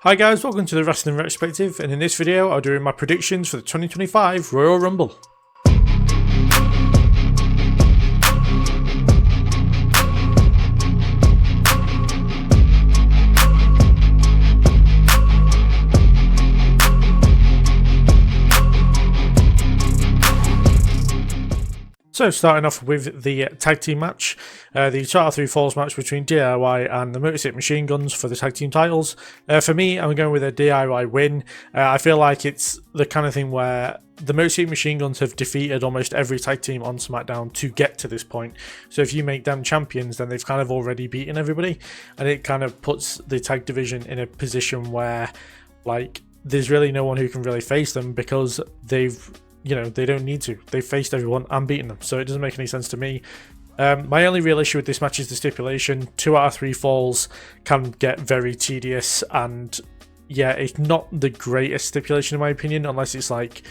Hi guys, welcome to the Wrestling Retrospective, and in this video I'll be doing my predictions for the 2025 Royal Rumble. So starting off with the tag team match, the Charter 3 Falls match between DIY and the Motor City Machine Guns for the tag team titles. For me, I'm going with a DIY win. I feel like it's the kind of thing where the Motor City Machine Guns have defeated almost every tag team on SmackDown to get to this point. So if you make them champions, then they've kind of already beaten everybody, and it kind of puts the tag division in a position where, like, there's really no one who can really face them because they've, you know, they don't need to. They've faced everyone and beaten them, so it doesn't make any sense to me. My only real issue with this match is the stipulation. 2 out of 3 falls can get very tedious, and yeah, it's not the greatest stipulation in my opinion, unless it's like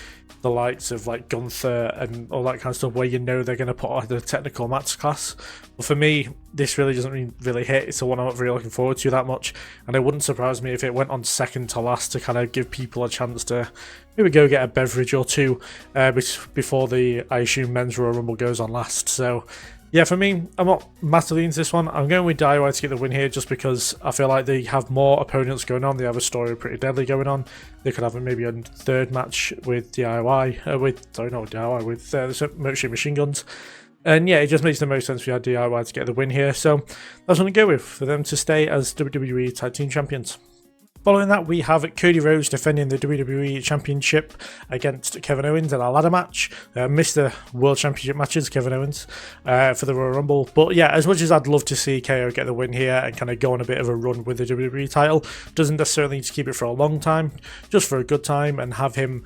the likes of like Gunther and all that kind of stuff where you know they're going to put on the technical match class. But for me, this really doesn't really hit. It's the one I'm not really looking forward to that much, and it wouldn't surprise me if it went on second to last to kind of give people a chance to maybe go get a beverage or two before the, I assume, Men's Royal Rumble goes on last. So yeah, for me, I'm not massively into this one. I'm going with DIY to get the win here just because I feel like they have more opponents going on. They have a story pretty deadly going on. They could have maybe a third match with DIY, with the Motor City Machine Guns. And yeah, it just makes the most sense for DIY to get the win here. So that's what I'm going to go with, for them to stay as WWE Tag Team Champions. Following that, we have Cody Rhodes defending the WWE Championship against Kevin Owens in a ladder match. Missed the World Championship matches, Kevin Owens, for the Royal Rumble. But yeah, as much as I'd love to see KO get the win here and kind of go on a bit of a run with the WWE title, doesn't necessarily need to keep it for a long time, just for a good time, and have him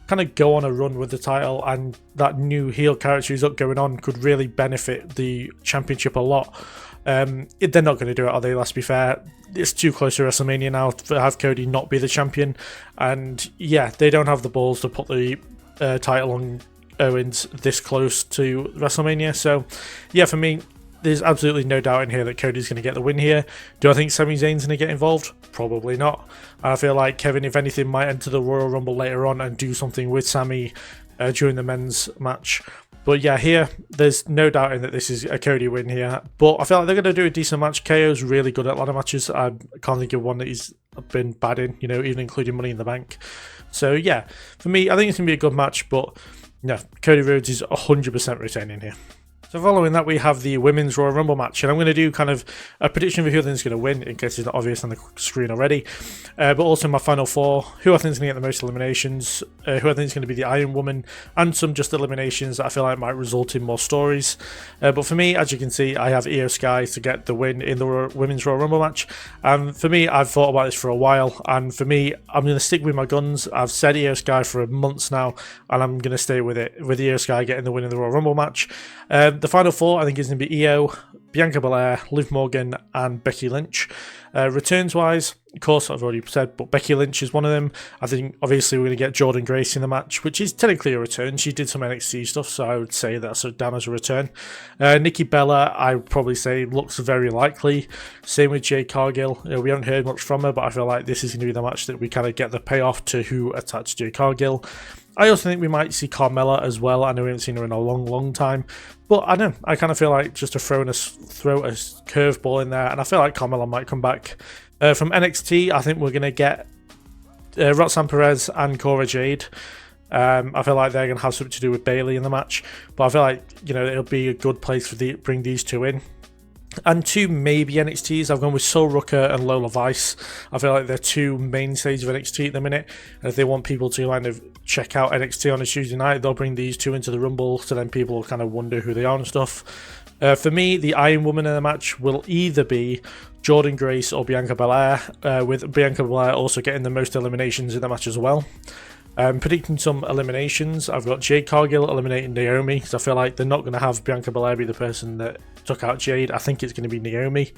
kind of go on a run with the title, and that new heel character he's got going on could really benefit the championship a lot. They're not going to do it, are they? Let's be fair. It's too close to WrestleMania now to have Cody not be the champion, and yeah, they don't have the balls to put the title on Owens this close to WrestleMania. So yeah, for me, there's absolutely no doubt in here that Cody's going to get the win here. Do I think Sami Zayn's going to get involved? Probably not. I feel like Kevin, if anything, might enter the Royal Rumble later on and do something with Sami during the men's match. But yeah, here, there's no doubting that this is a Cody win here. But I feel like they're going to do a decent match. KO's really good at ladder matches. I can't think of one that he's been bad in, you know, even including Money in the Bank. So yeah, for me, I think it's going to be a good match. But yeah, Cody Rhodes is 100% retaining here. So following that, we have the Women's Royal Rumble match, and I'm going to do kind of a prediction for who I think is going to win, in case it's not obvious on the screen already, but also my final four, who I think is going to get the most eliminations, who I think is going to be the Iron Woman, and some just eliminations that I feel like might result in more stories. But for me, as you can see, I have Io Sky to get the win in the Women's Royal Rumble match, and for me, I've thought about this for a while, and for me, I'm going to stick with my guns. I've said Io Sky for months now, and I'm going to stay with it, with Io Sky getting the win in the Royal Rumble match. The final four, I think, is going to be Io, Bianca Belair, Liv Morgan, and Becky Lynch. Returns-wise, of course, I've already said, but Becky Lynch is one of them. I think, obviously, we're going to get Jordynne Grace in the match, which is technically a return. She did some NXT stuff, so I would say that's down as a return. Nikki Bella, I would probably say, looks very likely. Same with Jade Cargill. We haven't heard much from her, but I feel like this is going to be the match that we kind of get the payoff to who attacks Jade Cargill. I also think we might see Carmella as well. I know we haven't seen her in a long time, but I don't know. I kind of feel like just to throw a curveball in there, and I feel like Carmella might come back. From NXT, I think we're going to get Roxanne Perez and Cora Jade. I feel like they're going to have something to do with Bayley in the match, but I feel like, you know, it'll be a good place for bring these two in. And two maybe NXTs, I've gone with Sol Rucker and Lola Vice. I feel like they're two mainstays of NXT at the minute, and if they want people to kind of check out NXT on a Tuesday night, they'll bring these two into the Rumble, so then people will kind of wonder who they are and stuff. For me, the Iron Woman in the match will either be Jordynne Grace or Bianca Belair, with Bianca Belair also getting the most eliminations in the match as well. Predicting some eliminations, I've got Jade Cargill eliminating Naomi, because I feel like they're not going to have Bianca Belair be the person that took out Jade. I think it's going to be Naomi.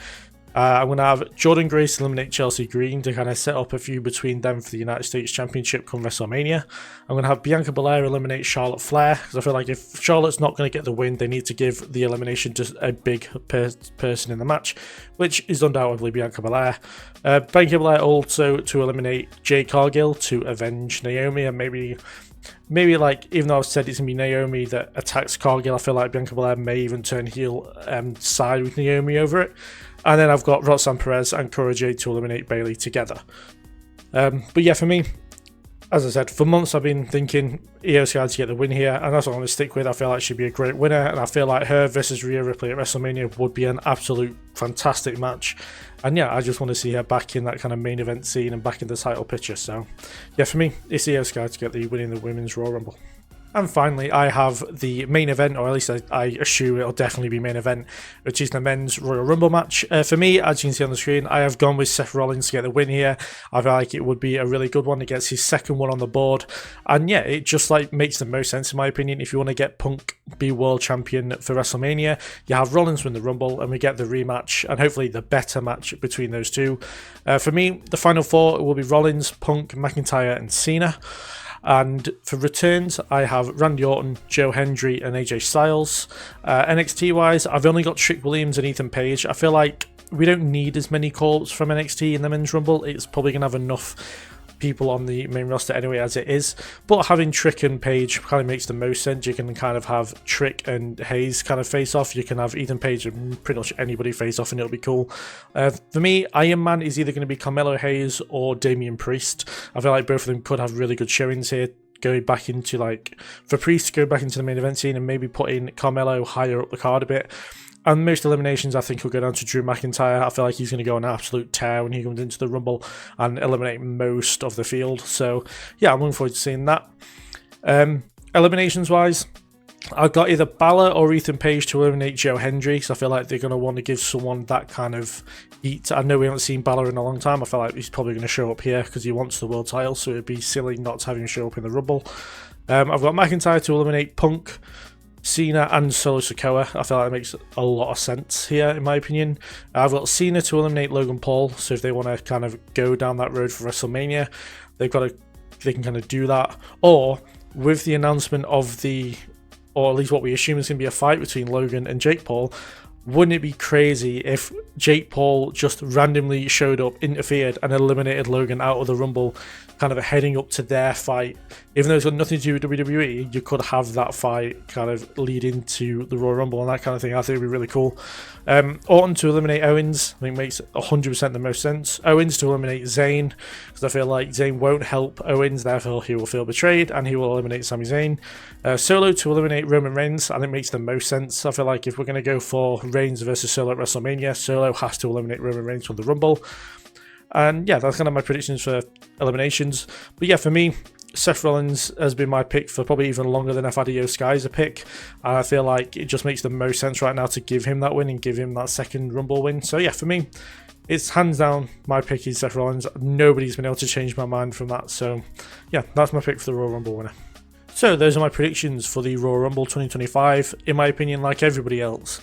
I'm going to have Jordan Grace eliminate Chelsea Green to kind of set up a feud between them for the United States Championship come WrestleMania. I'm going to have Bianca Belair eliminate Charlotte Flair, because I feel like if Charlotte's not going to get the win, they need to give the elimination to a big person in the match, which is undoubtedly Bianca Belair. Bianca Belair also to eliminate Jade Cargill to avenge Naomi, and maybe like, even though I've said it's going to be Naomi that attacks Cargill, I feel like Bianca Belair may even turn heel side with Naomi over it. And then I've got Roxanne Perez and Cora Jade to eliminate Bayley together. But yeah, for me, as I said, for months I've been thinking Io Sky to get the win here, and that's what I'm going to stick with. I feel like she'd be a great winner, and I feel like her versus Rhea Ripley at WrestleMania would be an absolute fantastic match. And yeah, I just want to see her back in that kind of main event scene and back in the title picture. So yeah, for me, it's Io Sky to get the win in the Women's Royal Rumble. And finally, I have the main event, or at least I assume it'll definitely be main event, which is the Men's Royal Rumble match. For me, as you can see on the screen, I have gone with Seth Rollins to get the win here. I feel like it would be a really good one. It gets his second one on the board. And yeah, it just like makes the most sense in my opinion. If you want to get Punk be world champion for WrestleMania, you have Rollins win the Rumble, and we get the rematch, and hopefully the better match between those two. For me, the final four will be Rollins, Punk, McIntyre, and Cena. And for returns, I have Randy Orton, Joe Hendry, and AJ Styles. NXT-wise, I've only got Trick Williams and Ethan Page. I feel like we don't need as many calls from NXT in the Men's Rumble. It's probably going to have enough people on the main roster anyway as it is, but having Trick and Page kind of makes the most sense. You can kind of have Trick and Hayes kind of face off, you can have Ethan Page and pretty much anybody face off, and it'll be cool. For me, Iron Man is either going to be Carmelo Hayes or Damian Priest. I feel like both of them could have really good showings here, going back into like, for Priest to go back into the main event scene and maybe put in Carmelo higher up the card a bit. And most eliminations, I think, will go down to Drew McIntyre. I feel like he's going to go on an absolute tear when he comes into the Rumble and eliminate most of the field. So, yeah, I'm looking forward to seeing that. Eliminations-wise, I've got either Balor or Ethan Page to eliminate Joe Hendry, so I feel like they're going to want to give someone that kind of heat. I know we haven't seen Balor in a long time. I feel like he's probably going to show up here because he wants the world title, so it'd be silly not to have him show up in the Rumble. I've got McIntyre to eliminate Punk, Cena, and Solo Sikoa. I feel like that makes a lot of sense here, in my opinion. I've got Cena to eliminate Logan Paul, so if they want to kind of go down that road for WrestleMania, they can kind of do that. Or, with the announcement of the, or at least what we assume is going to be a fight between Logan and Jake Paul, wouldn't it be crazy if Jake Paul just randomly showed up, interfered, and eliminated Logan out of the Rumble, kind of heading up to their fight? Even though it's got nothing to do with WWE, you could have that fight kind of lead into the Royal Rumble and that kind of thing. I think it would be really cool. Orton to eliminate Owens, I think makes 100% the most sense. Owens to eliminate Zayn, because I feel like Zayn won't help Owens, therefore he will feel betrayed and he will eliminate Sami Zayn. Solo to eliminate Roman Reigns, I think makes the most sense. I feel like if we're going to go for Reigns versus Solo at WrestleMania, Solo has to eliminate Roman Reigns from the Rumble. And yeah, that's kind of my predictions for eliminations. But yeah, for me, Seth Rollins has been my pick for probably even longer than I've had Io Sky as a pick. And I feel like it just makes the most sense right now to give him that win and give him that second Rumble win. So yeah, for me, it's hands down my pick is Seth Rollins. Nobody's been able to change my mind from that. So yeah, that's my pick for the Royal Rumble winner. So those are my predictions for the Royal Rumble 2025. In my opinion, like everybody else,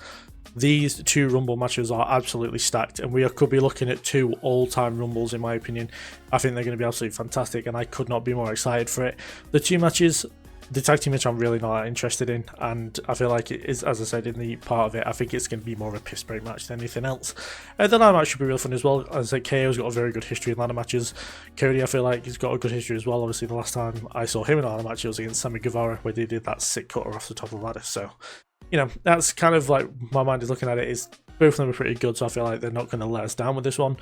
these two Rumble matches are absolutely stacked, and we could be looking at two all-time Rumbles, in my opinion. I think they're going to be absolutely fantastic, and I could not be more excited for it. The two matches, the tag team match I'm really not that interested in, and I feel like it is, as I said in the part of it, I think it's going to be more of a piss break match than anything else. The ladder match should be real fun as well. As I said, KO's got a very good history in ladder matches. Cody, I feel like he's got a good history as well. Obviously, the last time I saw him in a ladder match, it was against Sammy Guevara, where they did that sick cutter off the top of the ladder. So, you know, that's kind of like my mind is looking at it, is both of them are pretty good, so I feel like they're not going to let us down with this one.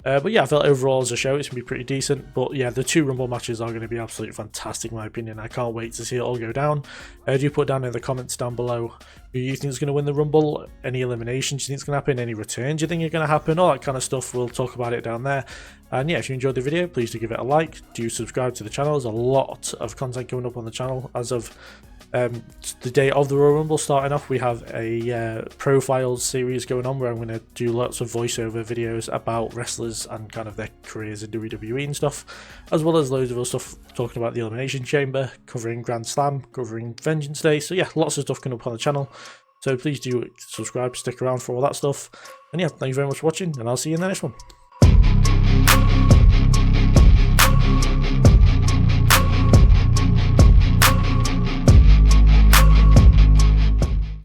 But yeah, I feel like overall as a show, it's going to be pretty decent. But yeah, the two Rumble matches are going to be absolutely fantastic, in my opinion. I can't wait to see it all go down. Do put down in the comments down below who you think is going to win the Rumble, any eliminations you think is going to happen, any returns you think are going to happen, all that kind of stuff. We'll talk about it down there. And yeah, if you enjoyed the video, please do give it a like. Do subscribe to the channel. There's a lot of content going up on the channel as of the day of the Royal Rumble starting off. We have a profiles series going on where I'm going to do lots of voiceover videos about wrestlers and kind of their careers in WWE and stuff, as well as loads of other stuff talking about the Elimination Chamber, covering Grand Slam, covering Vengeance Day. So yeah, lots of stuff coming up on the channel. So please do subscribe, stick around for all that stuff. And yeah, thank you very much for watching, and I'll see you in the next one.